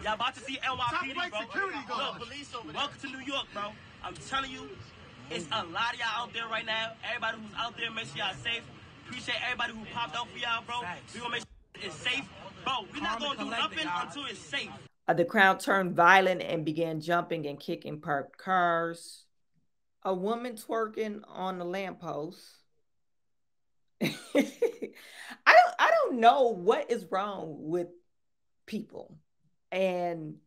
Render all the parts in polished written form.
Y'all about to see NYPD, bro. Security guard. Look, police over there. Welcome to New York, bro. I'm telling you, it's a lot of y'all out there right now. Everybody who's out there, make sure y'all safe. Appreciate everybody who popped out for y'all, bro. We gonna make sure it's safe. Bro, we're not gonna do nothing until it's safe. The crowd turned violent and began jumping and kicking parked cars. A woman twerking on the lamppost. I don't know what is wrong with people. And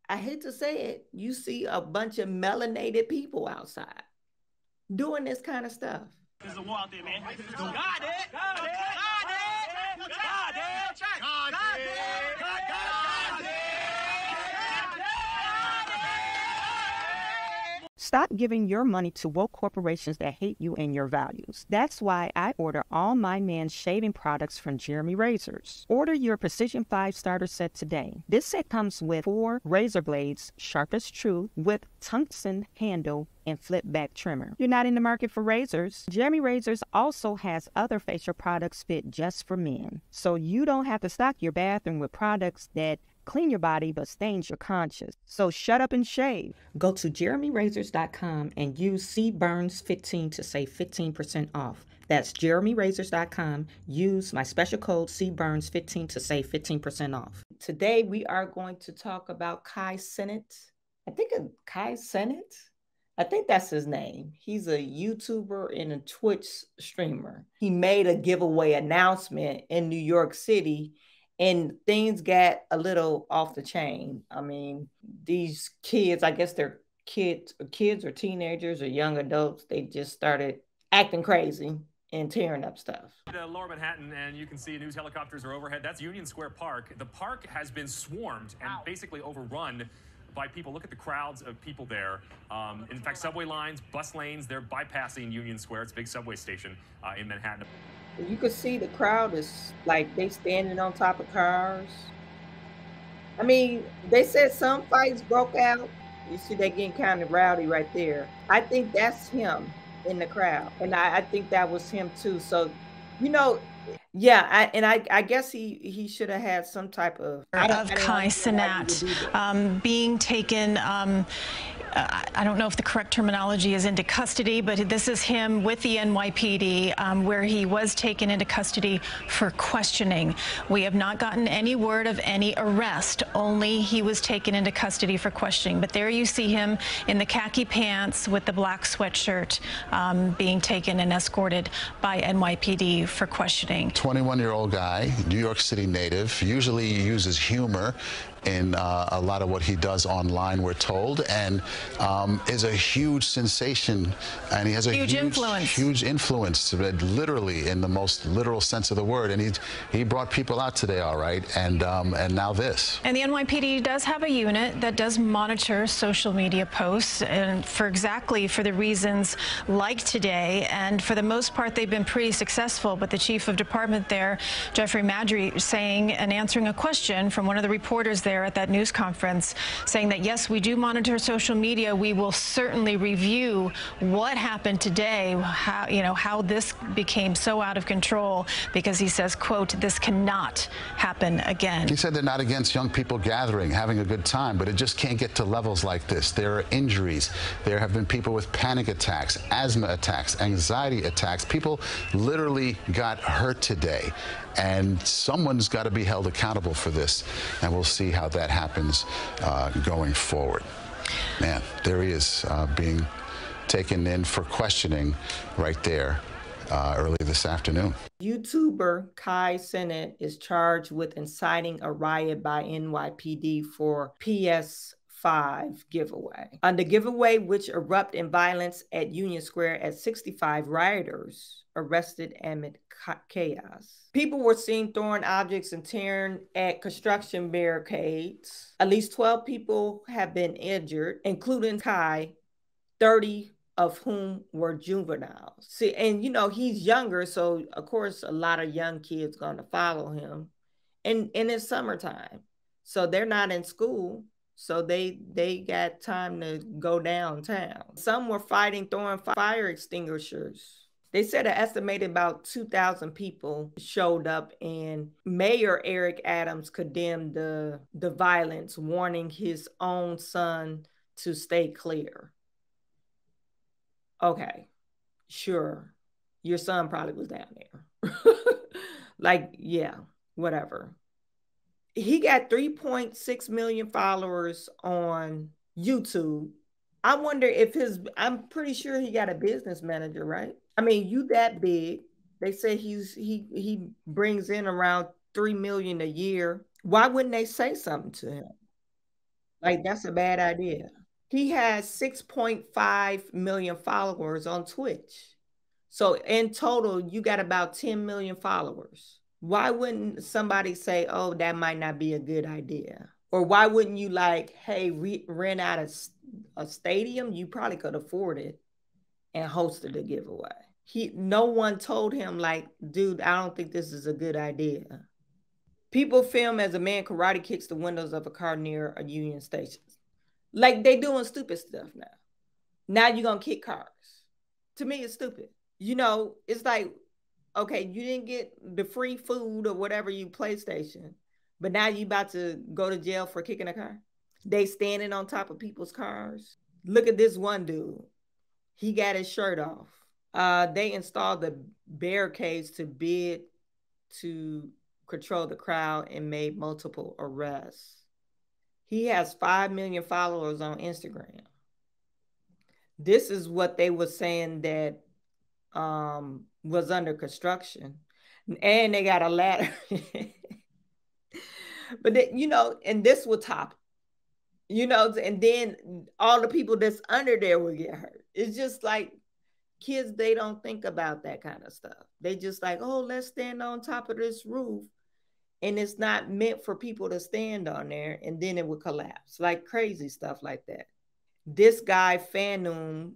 I hate to say it, you see a bunch of melanated people outside doing this kind of stuff. There's a war out there, man. Got it! Got it! Got it! Got it! Got it! Got it! Stop giving your money to woke corporations that hate you and your values. That's why I order all my man's shaving products from Jeremy Razors. Order your Precision 5 starter set today. This set comes with 4 razor blades, sharp as true, with tungsten handle and flip back trimmer. You're not in the market for razors? Jeremy Razors also has other facial products fit just for men. So you don't have to stock your bathroom with products that clean your body but stains your conscience. So shut up and shave. Go to jeremyrazors.com and use CBurns15 to save 15% off. That's jeremyrazors.com. Use my special code CBurns15 to save 15% off. Today we are going to talk about CenANT. I think CenANT. I think that's his name. He's a YouTuber and a Twitch streamer. He made a giveaway announcement in New York City, and things got a little off the chain. I mean, these kids, I guess they're kids or teenagers or young adults, they just started acting crazy and tearing up stuff. Lower Manhattan, and you can see news helicopters are overhead. That's Union Square Park. The park has been swarmed and basically overrun by people. Look at the crowds of people there. In fact, subway lines, bus lanes, they're bypassing Union Square. It's a big subway station in Manhattan. You can see the crowd is like they standing on top of cars. I mean, they said some fights broke out. You see they getting kind of rowdy right there. I think that's him in the crowd. And I think that was him too. So, you know, yeah, I guess he should have had some type of CenANT being taken. I don't know if the correct terminology is into custody, but this is him with the NYPD, where he was taken into custody for questioning. We have not gotten any word of any arrest, only he was taken into custody for questioning. But there you see him in the khaki pants with the black sweatshirt, being taken and escorted by NYPD for questioning. 21-year-old guy, New York City native, usually uses humor in a lot of what he does online, we're told, and is a huge sensation, and he has a huge influence, literally in the most literal sense of the word. And he brought people out today, all right, and now this. And the NYPD does have a unit that does monitor social media posts, and for the reasons like today, and for the most part they've been pretty successful. But the chief of department there, Jeffrey Madry, saying and answering a question from one of the reporters there at that news conference, saying that yes, we do monitor social media. We will certainly review what happened today, how this became so out of control, because he says, quote, this cannot happen again. He said they're not against young people gathering, having a good time, but it just can't get to levels like this. There are injuries. There have been people with panic attacks, asthma attacks, anxiety attacks. People literally got hurt today. And someone's got to be held accountable for this, and we'll see how that happens going forward. Man, there he is being taken in for questioning right there early this afternoon. YouTuber CenANT is charged with inciting a riot by NYPD for PS5 giveaway. On the giveaway, which erupted in violence at Union Square at 65 rioters arrested amid chaos. People were seen throwing objects and tearing at construction barricades. At least 12 people have been injured, including Kai, 30 of whom were juveniles. See, and you know, he's younger, so of course a lot of young kids gonna follow him. And it's summertime, so they're not in school. So they got time to go downtown. Some were fighting, throwing fire extinguishers They said an estimated about 2,000 people showed up, and Mayor Eric Adams condemned the violence, warning his own son to stay clear. Okay, sure. Your son probably was down there. Like, yeah, whatever. He got 3.6 million followers on YouTube. I wonder if I'm pretty sure he got a business manager, right? I mean, you that big. They say he brings in around 3 million a year. Why wouldn't they say something to him? Like, that's a bad idea. He has 6.5 million followers on Twitch. So in total, you got about 10 million followers. Why wouldn't somebody say, oh, that might not be a good idea? Or why wouldn't you like, hey, rent out a stadium? You probably could afford it and hosted a giveaway. No one told him like, dude, I don't think this is a good idea. People film as a man karate kicks the windows of a car near a Union Station. Like, they doing stupid stuff now. Now you're going to kick cars. To me, it's stupid. You know, it's like, okay, you didn't get the free food or whatever you PlayStation, but now you about to go to jail for kicking a car. They standing on top of people's cars. Look at this one dude. He got his shirt off. They installed the barricades to bid to control the crowd and made multiple arrests. He has 5 million followers on Instagram. This is what they were saying that was under construction. And they got a ladder. But, you know, and this will top, you know, and then all the people that's under there will get hurt. It's just like kids, they don't think about that kind of stuff. They just like, oh, let's stand on top of this roof. And it's not meant for people to stand on there, and then it would collapse. Like crazy stuff like that. This guy, Fanum,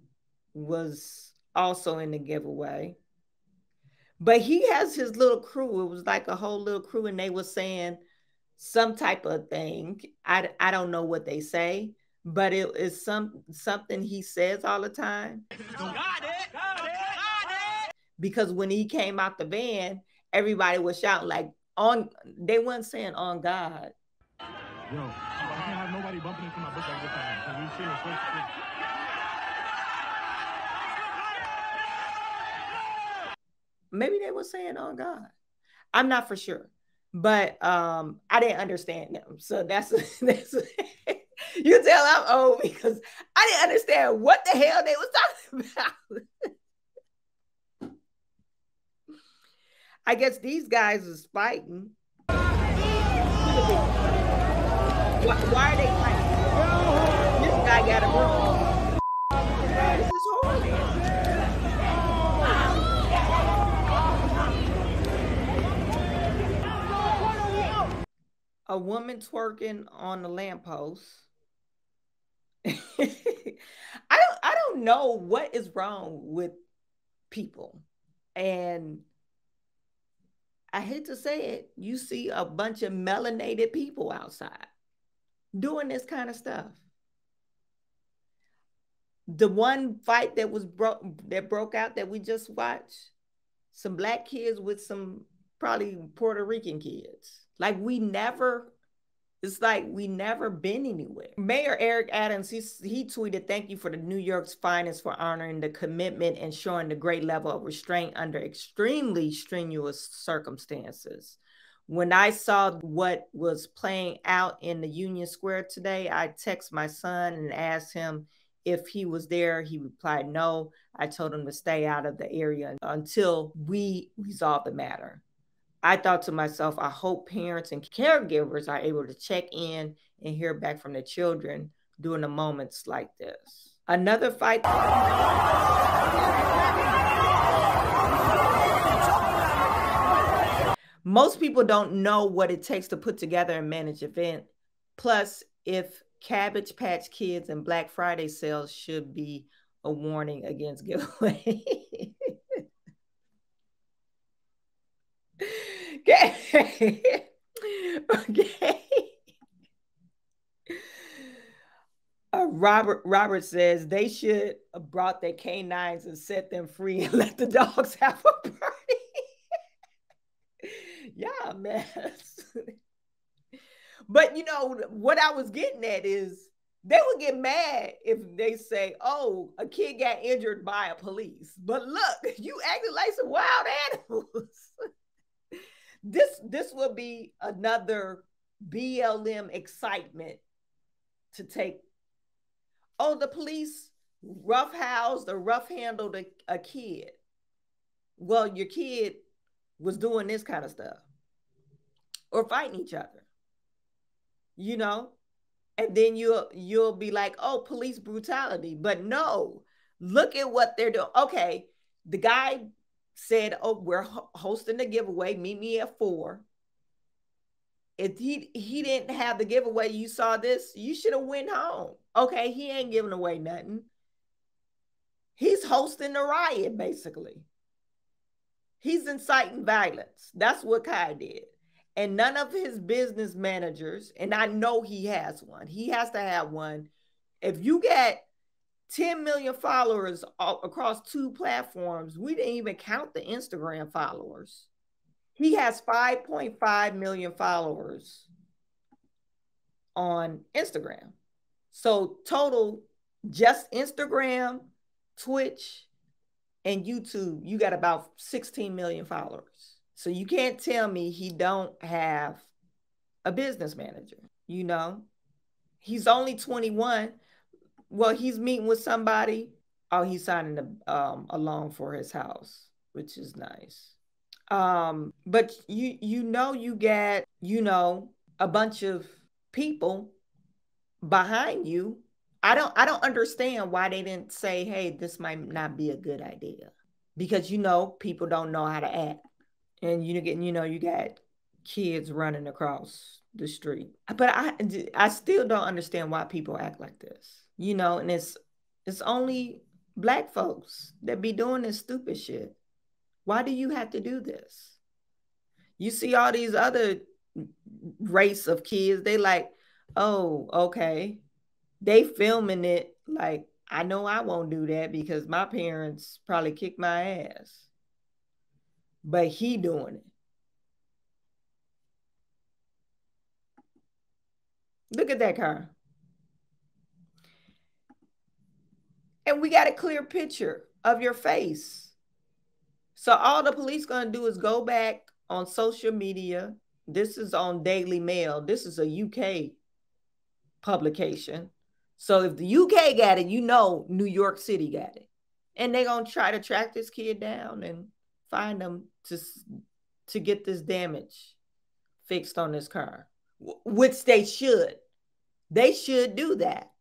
was also in the giveaway. But he has his little crew. It was like a whole little crew, and they were saying some type of thing. I don't know what they say, but it is something he says all the time. Got it. Because when he came out the van, everybody was shouting like, they weren't saying on God. Yo, I can't have nobody bumping into my book like this time. Can we see the switch? Maybe they were saying on God. I'm not for sure. But I didn't understand them. So that's you tell I'm old because I didn't understand what the hell they was talking about. I guess these guys is fighting. Why are they fighting? This guy got a broom. This is horrible. A woman twerking on the lamppost. I don't know what is wrong with people. And I hate to say it, you see a bunch of melanated people outside doing this kind of stuff. The one fight that broke out that we just watched, some black kids with some probably Puerto Rican kids. Like it's like we never been anywhere. Mayor Eric Adams, he tweeted, "Thank you for the New York's finest for honoring the commitment and showing the great level of restraint under extremely strenuous circumstances. When I saw what was playing out in the Union Square today, I texted my son and asked him if he was there. He replied, no. I told him to stay out of the area until we resolve the matter. I thought to myself, I hope parents and caregivers are able to check in and hear back from their children during the moments like this." Another fight. Most people don't know what it takes to put together and manage an event. Plus, if Cabbage Patch Kids and Black Friday sales should be a warning against giveaway. Okay. Okay. A Robert says they should have brought their canines and set them free and let the dogs have a party. Yeah, man. But you know what I was getting at is they would get mad if they say, "Oh, a kid got injured by a police." But look, you acted like some wild animals. This will be another BLM excitement to take. Oh, the police roughhoused or rough handled a kid. Well, your kid was doing this kind of stuff or fighting each other, you know, and then you'll be like, oh, police brutality. But no, look at what they're doing. Okay, the guy said, oh, we're hosting a giveaway. Meet me at 4. If he didn't have the giveaway, you saw this, you should have went home. Okay, he ain't giving away nothing. He's hosting a riot, basically. He's inciting violence. That's what Kai did. And none of his business managers, and I know he has one. He has to have one. If you get 10 million followers across 2 platforms, we didn't even count the Instagram followers. He has 5.5 million followers on Instagram. So total, just Instagram, Twitch, and YouTube, you got about 16 million followers. So you can't tell me he don't have a business manager, you know? He's only 21. Well, he's meeting with somebody. Oh, he's signing a loan for his house, which is nice. But you get, a bunch of people behind you. I don't understand why they didn't say, hey, this might not be a good idea, because people don't know how to act, and you got kids running across the street. But I still don't understand why people act like this, and it's only Black folks that be doing this stupid shit. Why do you have to do this? You see all these other race of kids, they like, oh, okay. They filming it like, I know I won't do that because my parents probably kicked my ass. But he doing it. Look at that car. And we got a clear picture of your face. So all the police gonna do is go back on social media. This is on Daily Mail. This is a UK publication. So if the UK got it, New York City got it. And they're gonna try to track this kid down and find him to get this damage fixed on this car, which they should. They should do that.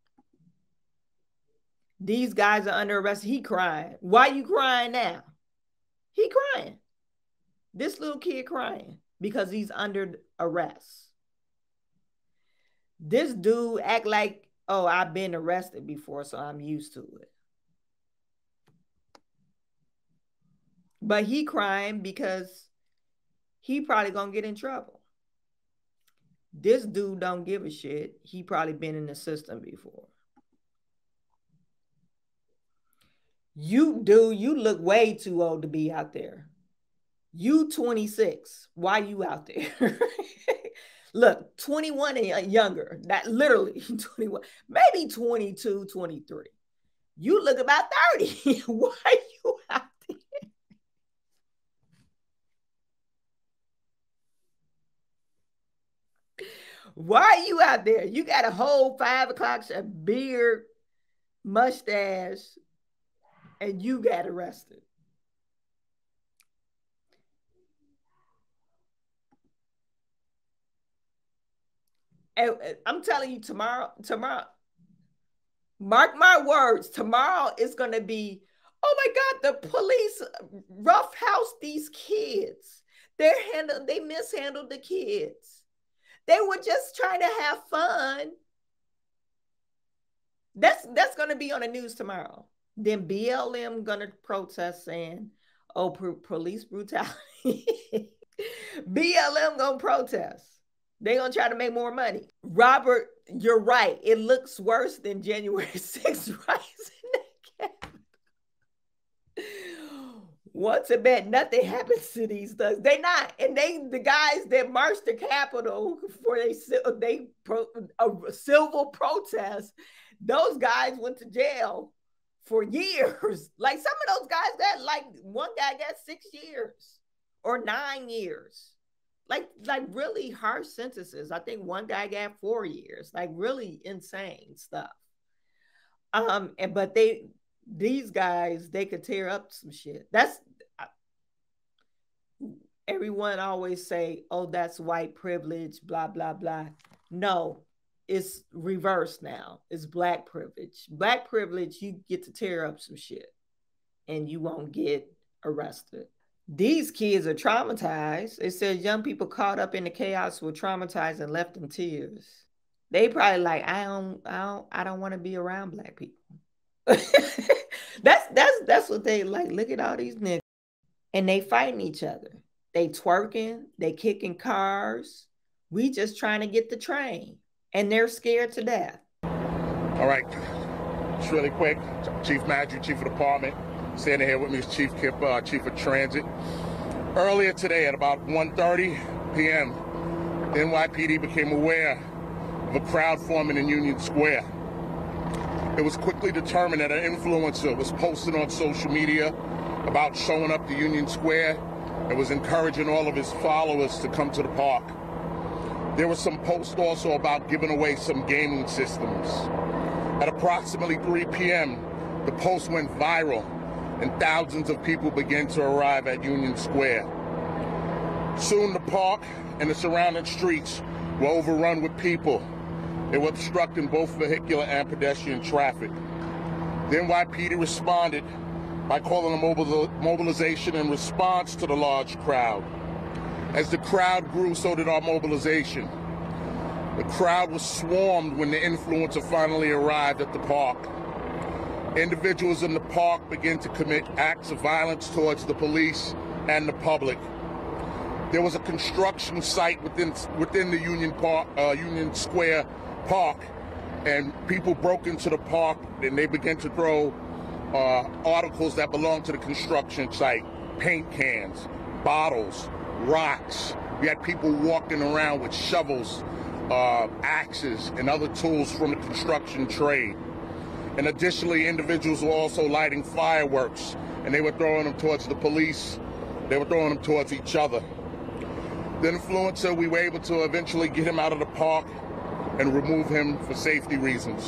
These guys are under arrest. He crying. Why you crying now? He crying. This little kid crying because he's under arrest. This dude act like, oh, I've been arrested before, so I'm used to it. But he crying because he probably gonna get in trouble. This dude don't give a shit. He probably been in the system before. You look way too old to be out there. You 26. Why you out there? Look, 21 and younger. That literally 21, maybe 22, 23. You look about 30. Why you out there? Why are you out there? You got a whole 5 o'clock, a beard, mustache, and you got arrested. And I'm telling you, tomorrow, mark my words, tomorrow is going to be, oh my God, the police roughhouse these kids. They mishandled the kids. They were just trying to have fun. That's going to be on the news tomorrow. Then BLM going to protest saying, oh, police brutality. BLM going to protest. They're going to try to make more money. Robert, you're right. It looks worse than January 6th rising in the Capitol. Once a bet, nothing happens to these thugs. They not. And the guys that marched the Capitol for a civil protest, those guys went to jail for years. Like some of those guys got, like one guy got 6 years or 9 years. Like really harsh sentences. I think one guy got 4 years. Like really insane stuff. But these guys, they could tear up some shit. Everyone always say, oh, that's white privilege, blah, blah, blah. No, it's reversed now. It's black privilege. Black privilege, you get to tear up some shit and you won't get arrested. These kids are traumatized. It says young people caught up in the chaos were traumatized and left in tears. They probably like, I don't want to be around black people. That's what they like. Look at all these niggas. And they fighting each other. They twerking, they kicking cars. We just trying to get the train. And they're scared to death. All right, just really quick. Chief Matthew, Chief of Department. Standing here with me is Chief Kip, Chief of Transit. Earlier today at about 1:30 p.m., the NYPD became aware of a crowd forming in Union Square. It was quickly determined that an influencer was posting on social media about showing up to Union Square and was encouraging all of his followers to come to the park. There was some posts also about giving away some gaming systems. At approximately 3 p.m., the post went viral and thousands of people began to arrive at Union Square. Soon the park and the surrounding streets were overrun with people. They were obstructing both vehicular and pedestrian traffic. The NYPD responded by calling a mobilization in response to the large crowd. As the crowd grew, so did our mobilization. The crowd was swarmed when the influencer finally arrived at the park. Individuals in the park began to commit acts of violence towards the police and the public. There was a construction site within the Union Square Park, and people broke into the park and they began to throw articles that belonged to the construction site, paint cans, bottles, rocks. We had people walking around with shovels, axes, and other tools from the construction trade. And additionally, individuals were also lighting fireworks, and they were throwing them towards the police. They were throwing them towards each other. The influencer, we were able to eventually get him out of the park and remove him for safety reasons.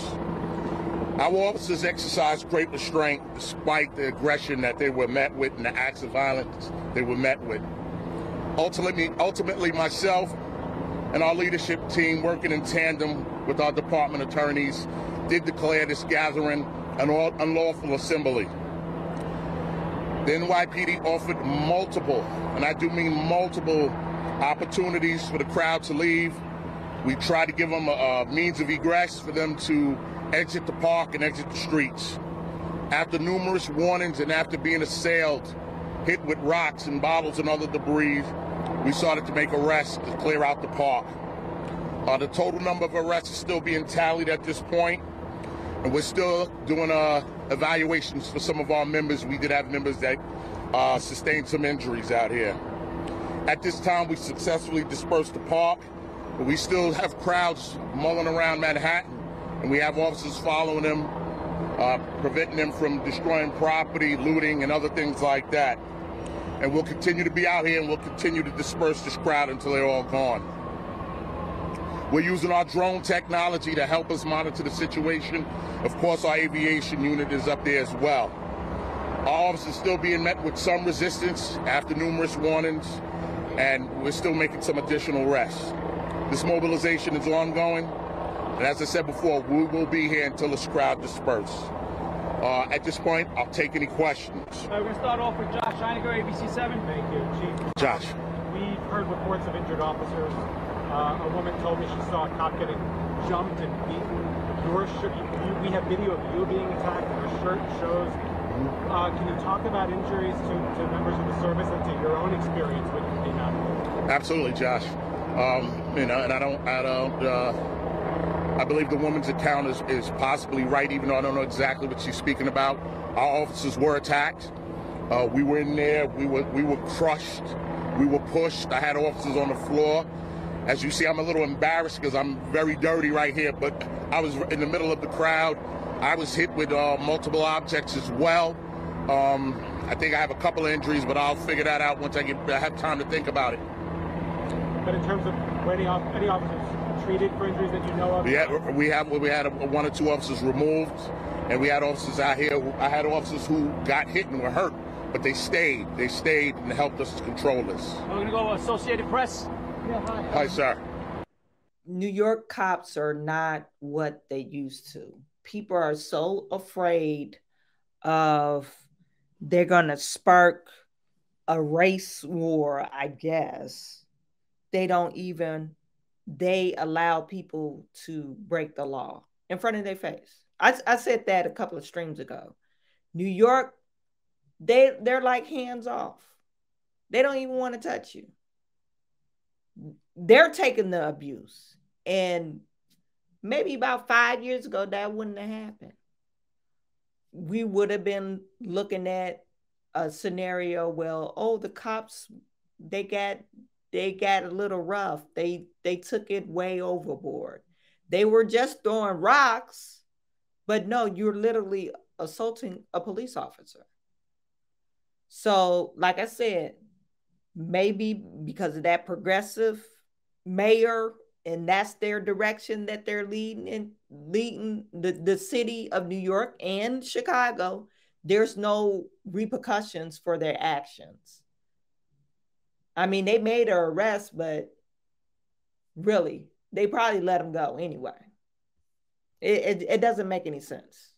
Our officers exercised great restraint despite the aggression that they were met with and the acts of violence they were met with. Ultimately, myself and our leadership team, working in tandem with our department attorneys, did declare this gathering an unlawful assembly. The NYPD offered multiple, and I do mean multiple, opportunities for the crowd to leave. We tried to give them a means of egress for them to exit the park and exit the streets. After numerous warnings and after being assailed, hit with rocks and bottles and other debris, we started to make arrests to clear out the park. The total number of arrests is still being tallied at this point, and we're still doing evaluations for some of our members. We did have members that sustained some injuries out here. At this time, we successfully dispersed the park, but we still have crowds mulling around Manhattan, and we have officers following them, preventing them from destroying property, looting, and other things like that. And we'll continue to be out here, and we'll continue to disperse this crowd until they're all gone. We're using our drone technology to help us monitor the situation. Of course, our aviation unit is up there as well. Our officers are still being met with some resistance after numerous warnings, and we're still making some additional arrests. This mobilization is ongoing, and as I said before, we will be here until this crowd disperses. At this point, I'll take any questions. We're going to start off with Josh Einiger, ABC7. Thank you, Chief. Josh. We've heard reports of injured officers. A woman told me she saw a cop getting jumped and beaten. We have video of you being attacked, and your shirt shows. Can you talk about injuries to members of the service and to your own experience with being out? Absolutely, Josh. and I believe the woman's account is possibly right, even though I don't know exactly what she's speaking about. Our officers were attacked. We were in there. We were crushed. We were pushed. I had officers on the floor. As you see, I'm a little embarrassed because I'm very dirty right here, but I was in the middle of the crowd. I was hit with multiple objects as well. I think I have a couple of injuries, but I'll figure that out once I have time to think about it. But in terms of any officers treated for injuries that you know of? Yeah, we had one or two officers removed, and we had officers out here. I had officers who got hit and were hurt, but they stayed. They stayed and helped us control this. We're going to go Associated Press. Yeah, hi. Hi, sir. New York cops are not what they used to. People are so afraid of they're going to spark a race war, I guess. They allow people to break the law in front of their face. I said that a couple of streams ago. New York, they're like hands off. They don't even want to touch you. They're taking the abuse. And maybe about 5 years ago, that wouldn't have happened. We would have been looking at a scenario where, oh, the cops, they got a little rough. They took it way overboard. They were just throwing rocks, but no, you're literally assaulting a police officer. So, like I said, maybe because of that progressive mayor, and that's their direction that they're leading the city of New York and Chicago, there's no repercussions for their actions. I mean, they made an arrest, but really, they probably let him go anyway. It doesn't make any sense.